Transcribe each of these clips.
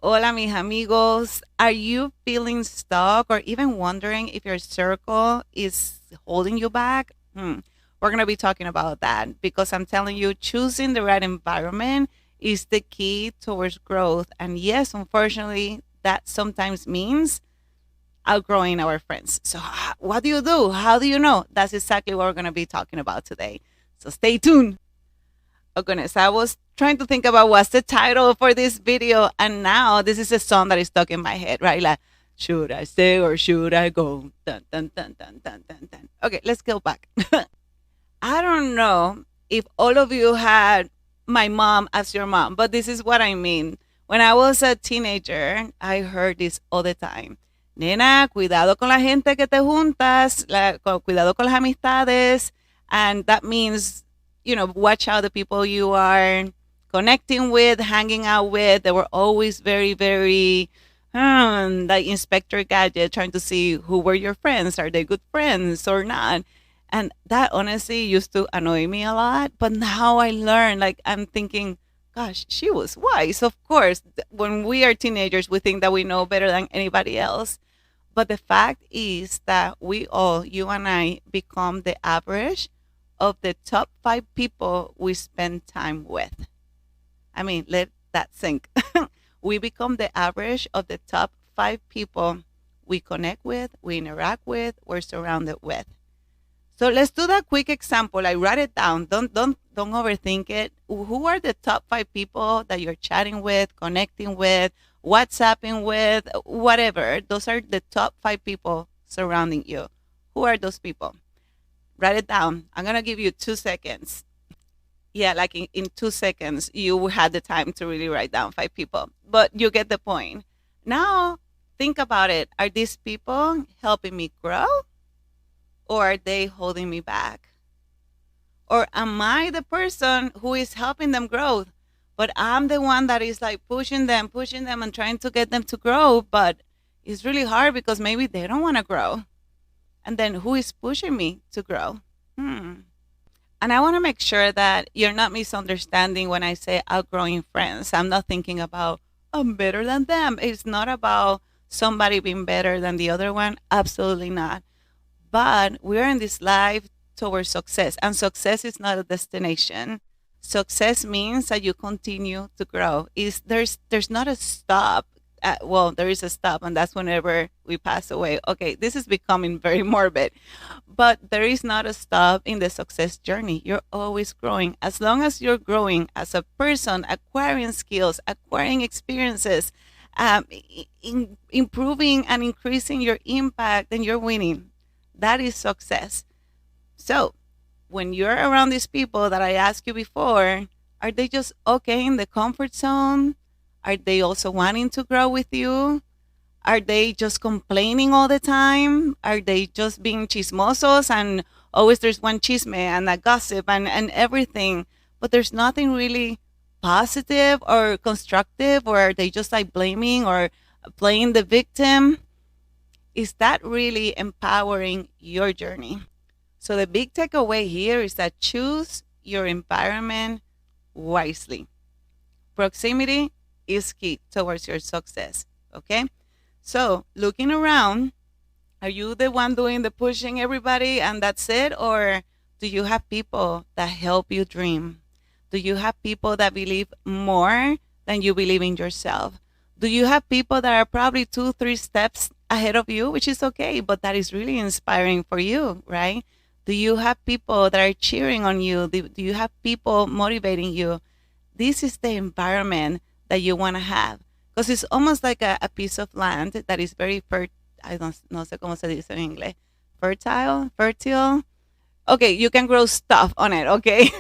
Hola, mis amigos. Are you feeling stuck or even wondering if your circle is holding you back? We're going to be talking about that because I'm telling you, choosing the right environment is the key towards growth. And yes, unfortunately, that sometimes means outgrowing our friends. So, what do you do? How do you know? That's exactly what we're going to be talking about today. So, stay tuned. Oh goodness, I was trying to think about what's the title for this video, and now this is a song that is stuck in my head, right? Like, should I stay or should I go? Dun, dun, dun, dun, dun, dun, dun. Okay, let's go back. I don't know if all of you had my mom as your mom, but this is what I mean. When I was a teenager, I heard this all the time. Nena, cuidado con la gente que te juntas, cuidado con las amistades. And that means, watch out the people you are connecting with, hanging out with. They were always very, very like Inspector Gadget, trying to see who were your friends. Are they good friends or not? And that honestly used to annoy me a lot. But now I learn, like, I'm thinking, gosh, she was wise. Of course, when we are teenagers, we think that we know better than anybody else. But the fact is that we all, you and I, become the average of the top 5 people we spend time with. I mean, let that sink. We become the average of the top 5 people we connect with, we interact with, we're surrounded with. So let's do that quick example. I write it down. Don't overthink it. Who are the top 5 people that you're chatting with, connecting with, WhatsApping with, whatever? Those are the top 5 people surrounding you. Who are those people? Write it down. I'm gonna give you 2 seconds. Yeah, like in 2 seconds, you had the time to really write down 5 people. But you get the point. Now think about it. Are these people helping me grow? Or are they holding me back? Or am I the person who is helping them grow? But I'm the one that is like pushing them, and trying to get them to grow. But it's really hard because maybe they don't want to grow. And then who is pushing me to grow? Hmm. And I want to make sure that you're not misunderstanding when I say outgrowing friends. I'm not thinking about, I'm better than them. It's not about somebody being better than the other one. Absolutely not. But we're in this life towards success, and success is not a destination. Success means that you continue to grow. Is there's not a stop. Well, there is a stop, and that's whenever we pass away. Okay, this is becoming very morbid, but there is not a stop in the success journey. You're always growing. As long as you're growing as a person, acquiring skills, acquiring experiences, improving and increasing your impact, then you're winning. That is success. So, when you're around these people that I asked you before, are they just okay in the comfort zone? Are they also wanting to grow with you? Are they just complaining all the time? Are they just being chismosos and always there's one chisme and a gossip and everything, but there's nothing really positive or constructive, or are they just like blaming or playing the victim? Is that really empowering your journey? So, the big takeaway here is that choose your environment wisely. Proximity is key towards your success. Okay. So, looking around, are you the one doing the pushing everybody and that's it? Or do you have people that help you dream? Do you have people that believe more than you believe in yourself? Do you have people that are probably 2, 3 steps ahead of you, which is okay, but that is really inspiring for you, right? Do you have people that are cheering on you? Do you have people motivating you? This is the environment that you want to have, because it's almost like a piece of land that is very I don't know cómo se dice en inglés. Fertile. Okay, you can grow stuff on it. Okay,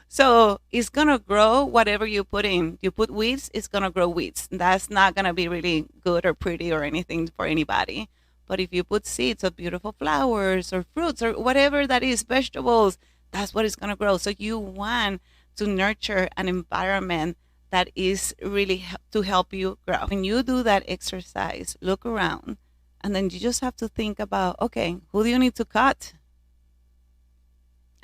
so it's gonna grow whatever you put in. You put weeds, it's gonna grow weeds. That's not gonna be really good or pretty or anything for anybody. But if you put seeds of beautiful flowers or fruits or whatever that is, vegetables, that's what is gonna grow. So you want to nurture an environment that is really to help you grow. When you do that exercise, look around, and then you just have to think about, okay, who do you need to cut?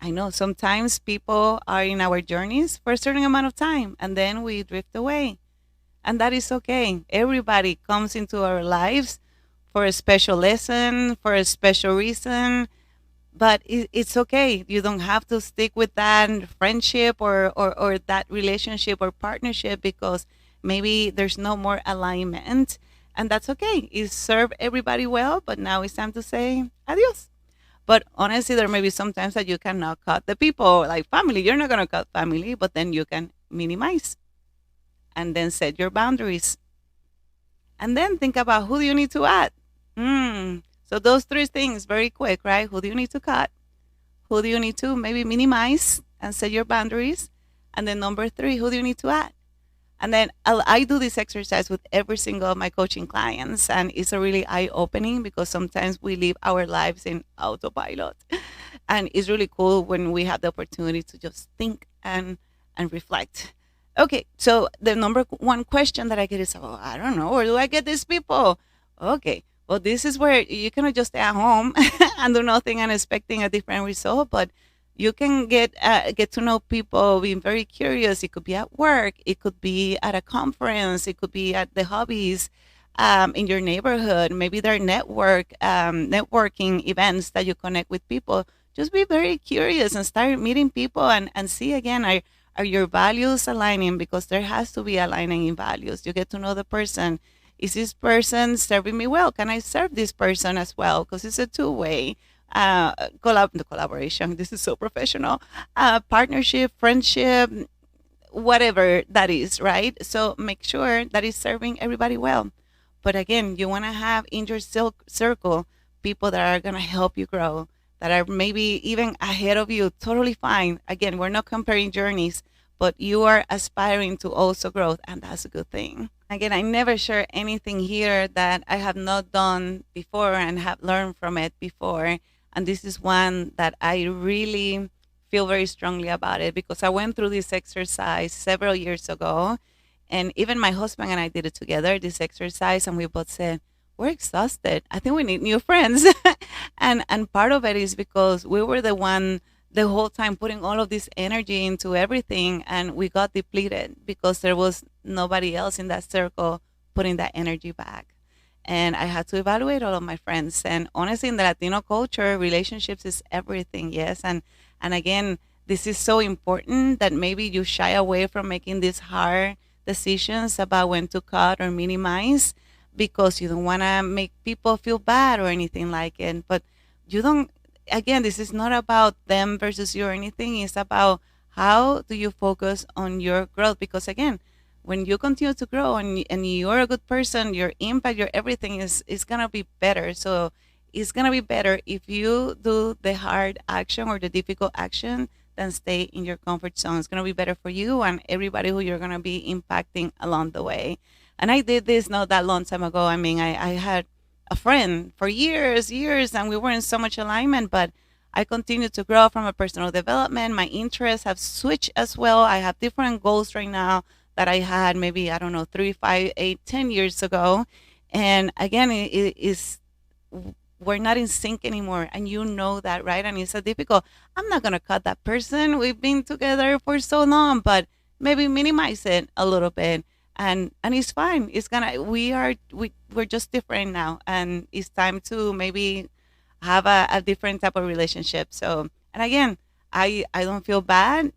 I know sometimes people are in our journeys for a certain amount of time and then we drift away. And that is okay. Everybody comes into our lives for a special lesson, for a special reason, but it's okay. You don't have to stick with that friendship or that relationship or partnership because maybe there's no more alignment. And that's okay. It served everybody well, but now it's time to say adios. But honestly, there may be sometimes that you cannot cut the people, like family. You're not going to cut family, but then you can minimize and then set your boundaries. And then think about who do you need to add. So those three things, very quick, right? Who do you need to cut? Who do you need to maybe minimize and set your boundaries? And then number three, who do you need to add? And then I do this exercise with every single of my coaching clients, and it's a really eye opening because sometimes we live our lives in autopilot, and it's really cool when we have the opportunity to just think and reflect. Okay, so the number one question that I get is, "Oh, I don't know, where do I get these people?" Okay, well, this is where you cannot just stay at home and do nothing and expecting a different result, but you can get to know people being very curious. It could be at work, it could be at a conference, it could be at the hobbies in your neighborhood. Maybe there are networking events that you connect with people. Just be very curious and start meeting people and see again, are your values aligning, because there has to be aligning in values. You get to know the person. Is this person serving me well? Can I serve this person as well? Because it's a two-way the collaboration. This is so professional. Partnership, friendship, whatever that is, right? So make sure that is serving everybody well. But again, you want to have in your circle people that are going to help you grow, that are maybe even ahead of you. Totally fine. Again, we're not comparing journeys, but you are aspiring to also growth, and that's a good thing. Again, I never share anything here that I have not done before and have learned from it before. And this is one that I really feel very strongly about it because I went through this exercise several years ago. And even my husband and I did it together, this exercise, and we both said, we're exhausted. I think we need new friends. And part of it is because we were the one the whole time putting all of this energy into everything, and we got depleted because there was nobody else in that circle putting that energy back. And I had to evaluate all of my friends. And honestly, in the Latino culture, relationships is everything. Yes, and again, this is so important that maybe you shy away from making these hard decisions about when to cut or minimize because you don't want to make people feel bad or anything like it. But you don't. Again, this is not about them versus you or anything. It's about how do you focus on your growth, because again, when you continue to grow and you're a good person, your impact, your everything is gonna be better. So it's gonna be better if you do the hard action or the difficult action than stay in your comfort zone. It's gonna be better for you and everybody who you're gonna be impacting along the way. And I did this not that long time ago. I mean, I had a friend for years, and we were in so much alignment, but I continued to grow from a personal development. My interests have switched as well. I have different goals right now that I had maybe, I don't know, 3, 5, 8, 10 years ago. And again, it is we're not in sync anymore. And you know that, right? And it's so difficult. I'm not gonna cut that person. We've been together for so long, but maybe minimize it a little bit. And it's fine. It's gonna we're just different now. And it's time to maybe have a different type of relationship. So, and again, I don't feel bad.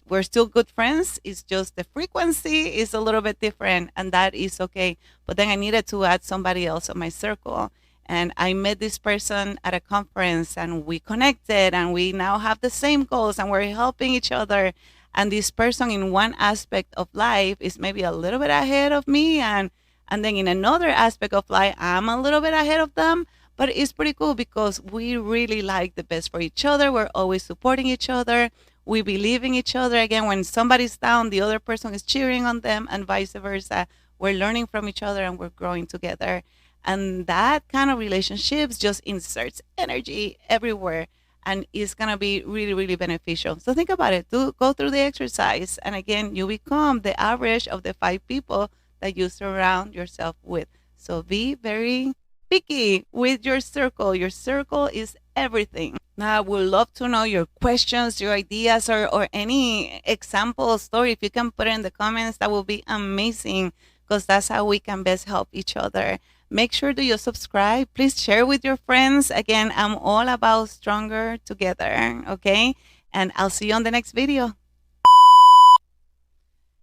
We're still good friends. It's just the frequency is a little bit different, and that is okay. But then I needed to add somebody else on my circle, and I met this person at a conference, and we connected, and we now have the same goals, and we're helping each other. And this person in one aspect of life is maybe a little bit ahead of me, and then in another aspect of life, I'm a little bit ahead of them. But it's pretty cool because we really like the best for each other. We're always supporting each other. We believe in each other. Again, when somebody's down, the other person is cheering on them, and vice versa. We're learning from each other and we're growing together. And that kind of relationships just inserts energy everywhere, and it's gonna be really, really beneficial. So think about it. Go through the exercise, and again, you become the average of the 5 people that you surround yourself with. So be very picky with your circle. Your circle is everything. I would love to know your questions, your ideas, or any example story. If you can put it in the comments, that will be amazing because that's how we can best help each other. Make sure that you subscribe. Please share with your friends. Again, I'm all about stronger together. Okay. And I'll see you on the next video.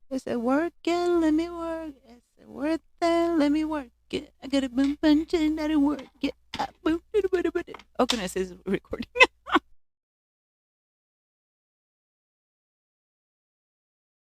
Is it working? Let me work. Is it worth it? Let me work it. I got a boom punch and that'll work it. Oh, goodness, is recording.